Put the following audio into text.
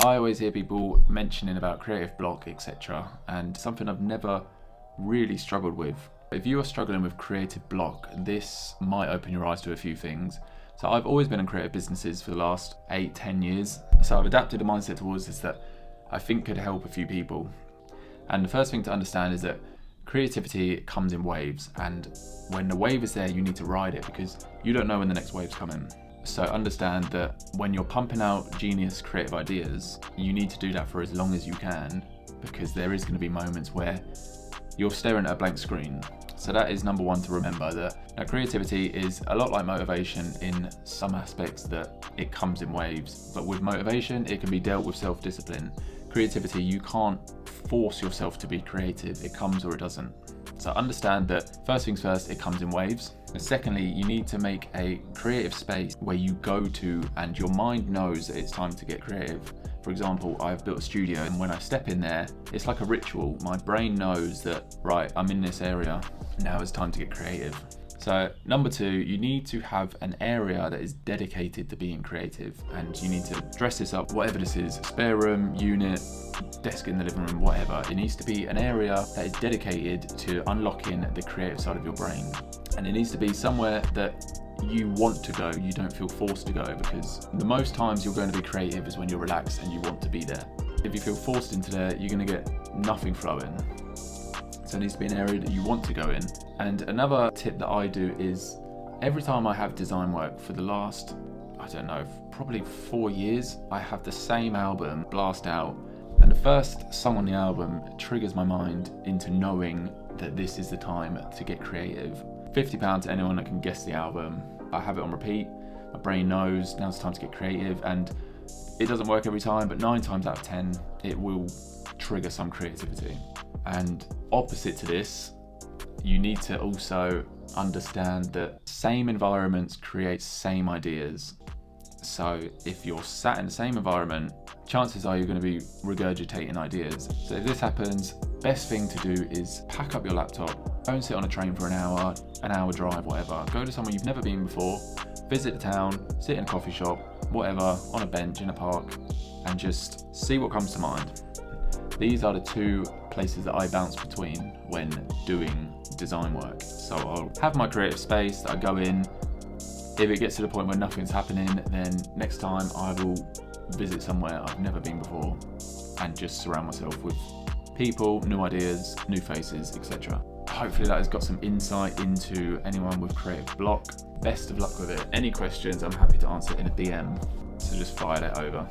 I always hear people mentioning about creative block, etc. and something I've never really struggled with. If you are struggling with creative block, this might open your eyes to a few things. So I've always been in creative businesses for the last 8-10 years. So I've adapted a mindset towards this that I think could help a few people. And the first thing to understand is that creativity comes in waves, and when the wave is there, you need to ride it because you don't know when the next wave's coming. So understand that when you're pumping out genius creative ideas, you need to do that for as long as you can, because there is going to be moments where you're staring at a blank screen. So that is number one to remember, that creativity is a lot like motivation in some aspects, that it comes in waves. But with motivation, it can be dealt with self-discipline. Creativity, you can't force yourself to be creative. It comes or it doesn't. So understand that first things first, it comes in waves. And secondly, you need to make a creative space where you go to and your mind knows that it's time to get creative. For example, I've built a studio, and when I step in there, it's like a ritual. My brain knows that, right, I'm in this area, now it's time to get creative. So number two, you need to have an area that is dedicated to being creative, and you need to dress this up, whatever this is, spare room, unit, desk in the living room, whatever. It needs to be an area that is dedicated to unlocking the creative side of your brain. And it needs to be somewhere that you want to go, you don't feel forced to go, because the most times you're going to be creative is when you're relaxed and you want to be there. If you feel forced into there, you're going to get nothing flowing. So it needs to be an area that you want to go in. And another tip that I do is every time I have design work for the last, I don't know, probably 4 years, I have the same album blast out. And the first song on the album triggers my mind into knowing that this is the time to get creative. £50 to anyone that can guess the album. I have it on repeat. My brain knows now it's time to get creative, and it doesn't work every time, but 9 times out of 10, it will trigger some creativity. And opposite to this, you need to also understand that same environments create same ideas. So if you're sat in the same environment, chances are you're going to be regurgitating ideas. So if this happens, best thing to do is pack up your laptop, don't sit on a train for an hour drive, whatever. Go to somewhere you've never been before, visit the town, sit in a coffee shop, whatever, on a bench in a park, and just see what comes to mind. These are the two places that I bounce between when doing design work. So I'll have my creative space that I go in. If it gets to the point where nothing's happening, then next time I will visit somewhere I've never been before and just surround myself with people, new ideas, new faces, etc. Hopefully that has got some insight into anyone with creative block. Best of luck with it. Any questions, I'm happy to answer in a DM, so just fire that over.